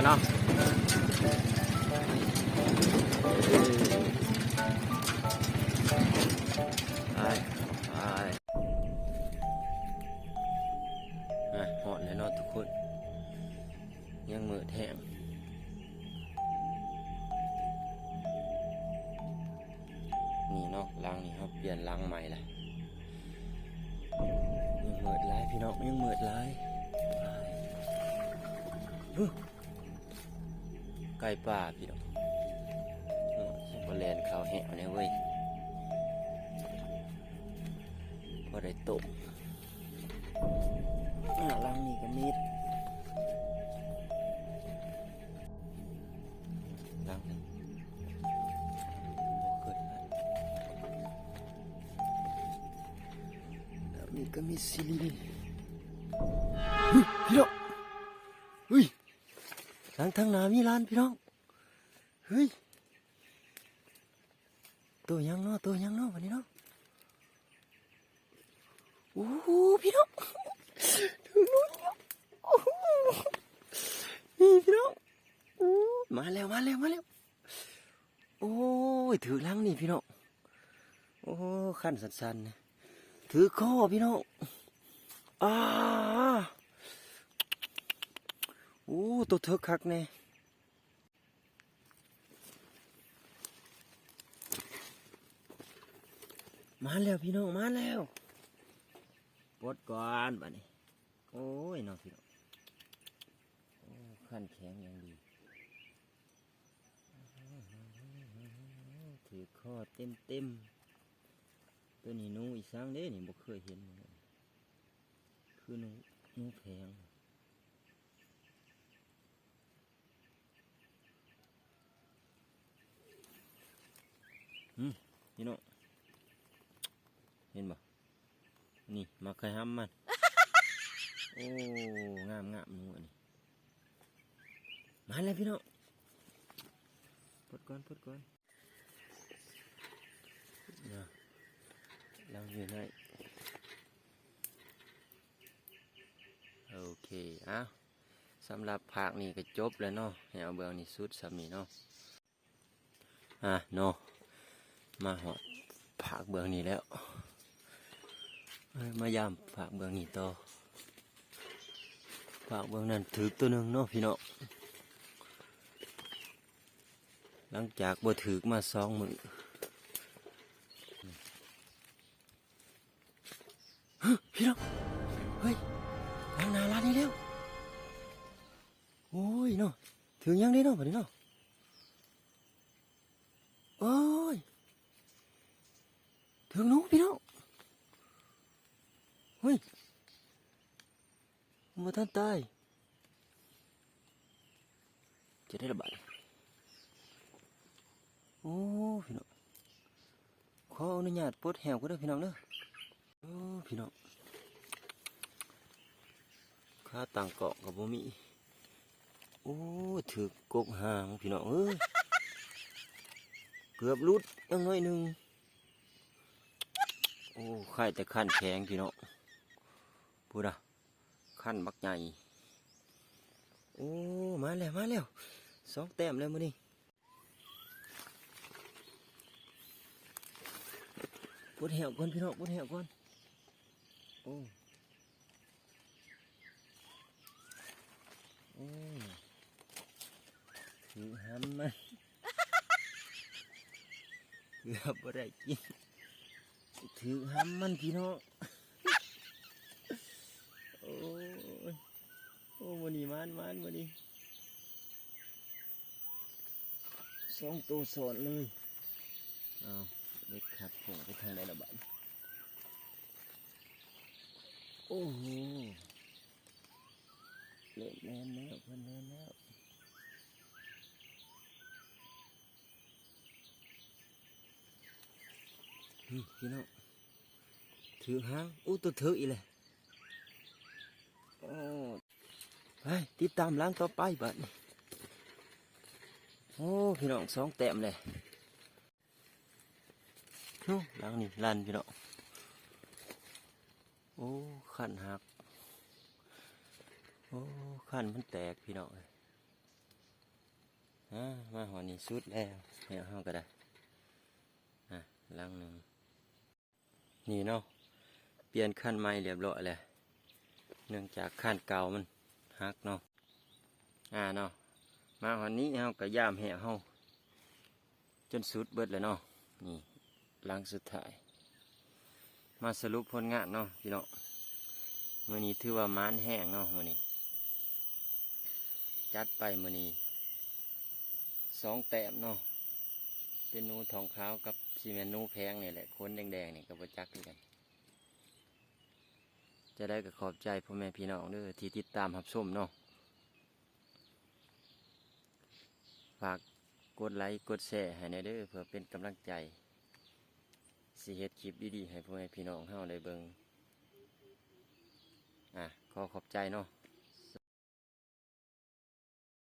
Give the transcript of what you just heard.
เนาะไปหอดเลยเนาะทุกคนยังมืดแห้งนี่เนาะลังนี่ครับเปลี่ยนลังใหม่เลยยังมืดหลายพี่น้องยังมืดหลายไก่ป่าพี่น้องบอลเลนเขาแห้วเนี่ยเว้ยพอได้ตกลังนี่ก็มิดลังนี่บ่เคยแล้วนี่ก็มีซิลีพี่น้องเฮ้ยทางหน้ามีร้านพี่น้องเฮ้ยตัวยังเนาะวันนี้เนาะโอ้โหพี่น้องถึงนู้นแล้วโอ้โหนี่พี่น้องมาแล้วโอ้ยถือลังนี่พี่น้องโอ้ขั้นสั่นๆนะถือข้อพี่น้องโอ้ตัวเถิกคักแน่มาแล้วพี่น้องมาแล้วปลดก่อนบัดนี้โอ้ยน้องพี่น้องโอ้ขั้นแข็งอย่างดีถือข้อเต็มตัวนี้นูอีสังเด้นี่บ่เคยเห็นคือนูแข็งพี่น้องเห็นบ่นี่มาเคยห้ำมันโอ้งามนูอันนี้มาแล้วพี่น้องปลดก่อนเราอยู่ไหนโอเคสำหรับผักนี่ก็จบแล้วเนาะให้เอาเบื้องนี่สุดสามีเนาะเนาะมาหอดผักเบื้องนี้แล้วมายามผักเบื้องนี้ต่อผักเบื้องนั้นถือตัวหนึ่งเนาะพี่น้องหลังจากบ่ถือมา2 มื้อพี่น้องเฮ้ยทางนาลานี่แล้วโอ้ยเนาะถึงยังได้เนาะบัดนี้เนาะโอ้ยถึงนู้นพี่น้องเฮ้ยมาท่านตายจะได้ระบาดโอ้พี่น้องขออนุญาตปลดแหวก็ได้พี่น้องเด้อโอ้พี่น้องข้าต่างเกาะกับบ่มีโอ้ถือกบหางพี่น้องเกือบรุดยังน้อยหนึ่งโอ้ไข่แต่ขั้นแข็งพี่น้องพูดขั้นบักใหญ่โอ้มาแล้ว2 แต้มแล้วมื้อนี้ปวดแหวก่อนพี่น้องปวดแหวก่อนโอ้ถือห้ำมันเกือบบ่ได้กินถือห้ำมันพี่น้องโอ้วันนี้มันวันนี้2 ตัวสอนเลยเด็กขัดผงไปทางไหนละบ้านโอ้โหเล่นแล้วเพิ่นเล่นแล้วพี่น้องถือหางตัวถืออีเลยไปติดตามล้างต่อไปบ้านโอ้พี่น้อง2 แต้มเลยล้างนี่ลั่นพี่น้องโอ้ขันหักโอ้ขันมันแตกพี่น้องเลย มาหอนี้สุดแล้วแหวเฮาก็ได้ลังหนึ่งนี่เนาะเปลี่ยนขั้นใหม่เรียบร้อยแล้วเนื่องจากขั้นเก่ามันหักเนาะเนาะมาหอนี้เฮาก็ย่ามแหวเฮาจนสุดเบิดเลยเนาะนี่ลังสุดท้ายมาสรุปผลงานเนาะพี่น้องมื้อนี้ถือว่าม้านแห้งเนาะมื้อนี้จัดไปมื้อนี้2 แต้มเนาะเป็นหนูทองขาวกับซีเมนต์หนูแพงนี่แหละขนแดงๆนี่กับประจักษ์ด้วยกันจะได้ก็ขอบใจพ่อแม่พี่น้องเด้อที่ติดตามรับชมเนาะฝากกดไลค์กดแชร์ให้ในเด้อเพื่อเป็นกำลังใจสิเฮ็ดคลิปดีๆให้พ่อแม่พี่น้องเฮาได้เบิ่งขอขอบใจเนาะ